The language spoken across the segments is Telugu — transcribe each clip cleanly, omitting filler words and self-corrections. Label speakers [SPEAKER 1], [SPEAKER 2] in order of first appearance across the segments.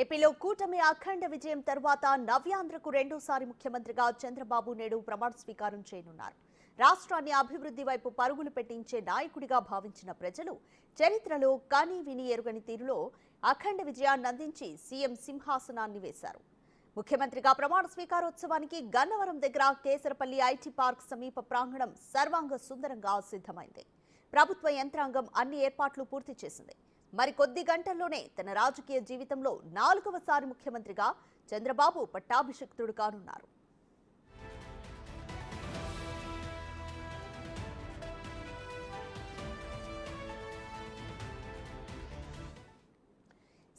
[SPEAKER 1] ఏపీలో కూటమి అఖండ విజయం తర్వాత నవ్యాంధ్రకు రెండోసారి ముఖ్యమంత్రిగా చంద్రబాబు నేడు ప్రమాణ స్వీకారం చేయనున్నారు. రాష్ట్రాన్ని అభివృద్ధి వైపు పరుగులు పెట్టించే నాయకుడిగా భావించిన ప్రజలు చరిత్రలో కని విని ఎరుగని తీరులో అఖండ విజయాన్ని అందించి సీఎం సింహాసనాన్ని వేశారు. ముఖ్యమంత్రిగా ప్రమాణ స్వీకారోత్సవానికి గన్నవరం దగ్గర కేసరపల్లి ఐటీ పార్క్ సమీప ప్రాంగణం సర్వాంగ సుందరంగా సిద్ధమైంది. ప్రభుత్వ యంత్రాంగం అన్ని ఏర్పాట్లు పూర్తి చేసింది. మరికొద్ది గంటల్లోనే తన రాజకీయ జీవితంలో 4వసారి ముఖ్యమంత్రిగా చంద్రబాబు పట్టాభిషిక్తుడు కానున్నారు.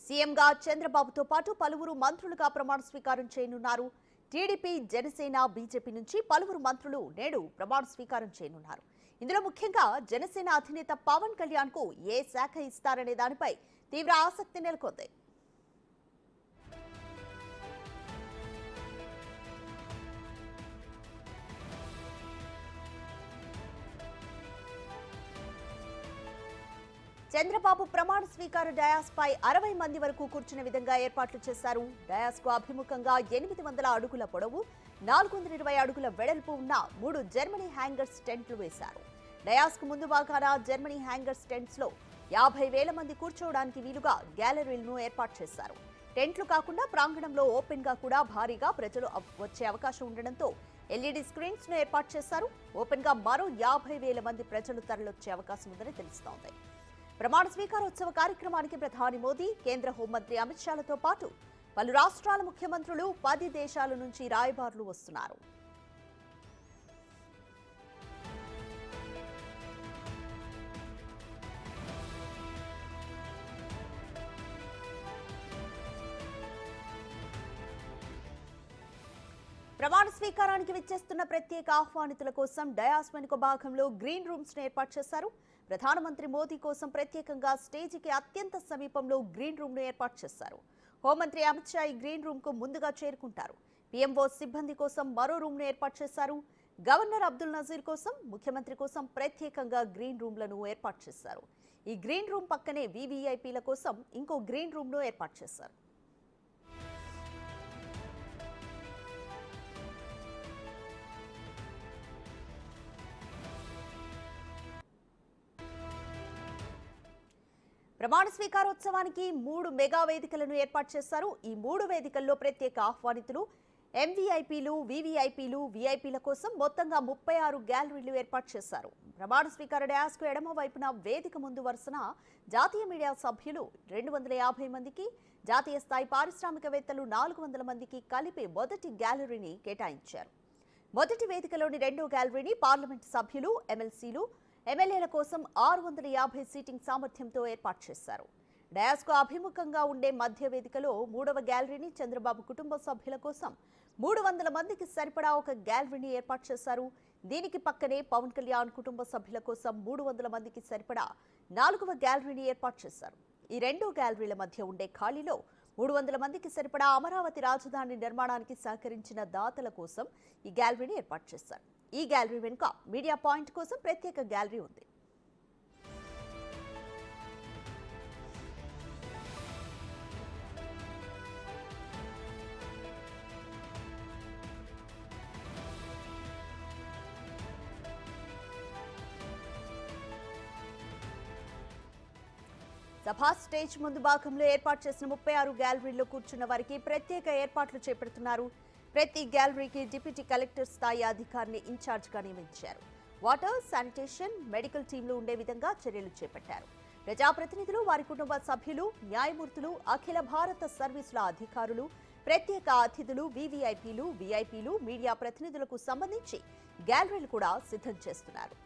[SPEAKER 1] సీఎంగా చంద్రబాబుతో పాటు పలువురు మంత్రులుగా ప్రమాణ స్వీకారం చేయనున్నారు. టీడీపీ, జనసేన, బీజేపీ నుంచి పలువురు మంత్రులు నేడు ప్రమాణ స్వీకారం చేయనున్నారు. ఇందులో ముఖ్యంగా జనసేన అధినేత పవన్ కళ్యాణ్ కు ఏ శాఖ ఇస్తారనే దానిపై తీవ్ర ఆసక్తి నెలకొంది. చంద్రబాబు ప్రమాణ స్వీకార డయాస్ పై 60 మంది వరకు కూర్చునే విధంగా ఏర్పాట్లు చేశారు. డయాస్ కు అభిముఖంగా 800 అడుగుల పొడవు, 420 అడుగుల వెడల్పు ఉన్న 3 జర్మనీ హ్యాంగర్స్ టెంట్లు వేశారు. డయాస్ కు ముందు భాగాన జర్మనీ హ్యాంగర్స్ టెంట్స్ లో 50,000 మంది కూర్చోవడానికి వీలుగా గ్యాలరీలను ఏర్పాటు చేశారు. టెంట్లు కాకుండా ప్రాంగణంలో ఓపెన్ గా కూడా భారీగా ప్రజలు వచ్చే అవకాశం ఉండడంతో ఎల్ఈడి స్క్రీన్స్ ను ఏర్పాటు చేశారు. ఓపెన్ గా మరో 50,000 మంది ప్రజలు తరలివచ్చే అవకాశం ఉందని తెలుస్తోంది. ప్రమాణ స్వీకారోత్సవ కార్యక్రమానికి ప్రధాని మోదీ, కేంద్ర హోంమంత్రి అమిత్ షాలతో పాటు పలు రాష్ట్రాల ముఖ్యమంత్రులు, 10 దేశాల నుంచి రాయబారులు వస్తున్నారు. ప్రమాణ స్వీకారానికి విచ్చేస్తున్న ప్రత్యేక ఆహ్వానితుల కోసం డయాస్ వెనుక భాగంలో గ్రీన్ రూమ్స్ ను ఏర్పాటు చేశారు. ప్రధానమంత్రి మోదీ కోసం ప్రత్యేకంగా స్టేజీకి అత్యంత సమీపంలో గ్రీన్ రూమ్ ను ఏర్పాటు చేశారు. హోంమంత్రి అమిత్ షా ఈ గ్రీన్ రూమ్ కు ముందుగా చేరుకుంటారు. పీఎంఓ సిబ్బంది కోసం మరో రూమ్ ను ఏర్పాటు చేశారు. గవర్నర్ అబ్దుల్ నజీర్ కోసం, ముఖ్యమంత్రి కోసం ప్రత్యేకంగా గ్రీన్ రూమ్లను ఏర్పాటు చేశారు. ఈ గ్రీన్ రూమ్ పక్కనే వీవీఐపీల కోసం ఇంకో గ్రీన్ రూమ్ ను ఏర్పాటు చేశారు. ప్రమాణ స్వీకారోత్సవానికి 3 మెగా వేదికలను ఏర్పాటు చేశారు. ఈ 3 వేదికల్లో ప్రత్యేక ఆహ్వానితులు, ఎంవీఐపీలు, వీవీఐపీలు, వీఐపీల కోసం మొత్తంగా 36 గ్యాలరీలు ఏర్పాటు చేశారు. ప్రమాణ స్వీకార డయాస్ కు ఎడమ వైపున వేదిక ముందు వరుసన జాతీయ మీడియా సభ్యులు 250 మందికి, జాతీయ స్థాయి పారిశ్రామికవేత్తలు 400 మందికి కలిపి మొదటి గ్యాలరీని కేటాయించారు. మొదటి వేదికలోని రెండో గ్యాలరీని పార్లమెంటు సభ్యులు, ఎమ్మెల్సీలు, ఎమ్మెల్యేల కోసం 650 సీటింగ్ సామర్థ్యంతో ఏర్పాటు చేశారు. డయాస్ కు అభిముఖంగా ఉండే మధ్య వేదికలో 3వ గ్యాలరీని చంద్రబాబు కుటుంబ సభ్యుల కోసం 300 మందికి సరిపడా ఒక గ్యాలరీని ఏర్పాటు చేశారు. దీనికి పక్కనే పవన్ కళ్యాణ్ కుటుంబ సభ్యుల కోసం 300 మందికి సరిపడా 4వ గ్యాలరీని ఏర్పాటు చేశారు. ఈ 2 గ్యాలరీల మధ్య ఉండే ఖాళీలో 300 మందికి సరిపడా అమరావతి రాజధాని నిర్మాణానికి సహకరించిన దాతల కోసం ఈ గ్యాలరీని ఏర్పాటు చేశారు. ఈ గ్యాలరీ వెనుక మీడియా పాయింట్ కోసం ప్రత్యేక గ్యాలరీ ఉంది. సభా స్టేజ్ ముందు భాగంలో ఏర్పాటు చేసిన 36 గ్యాలరీల్లో కూర్చున్న వారికి ప్రత్యేక ఏర్పాట్లు చేపడుతున్నారు. ప్రతి గ్యాలరీకి డిప్యూటీ కలెక్టర్ స్థాయి అధికారిని ఇన్ఛార్జ్గా నియమించారు. వాటర్, శానిటేషన్, మెడికల్ టీంలు ఉండే విధంగా చర్యలు చేపట్టారు. ప్రజాప్రతినిధులు, వారి కుటుంబ సభ్యులు, న్యాయమూర్తులు, అఖిల భారత సర్వీసుల అధికారులు, ప్రత్యేక అతిథులు, వీవీఐపీలు, వీఐపీలు, మీడియా ప్రతినిధులకు సంబంధించి గ్యాలరీలు కూడా సిద్ధం చేస్తున్నారు.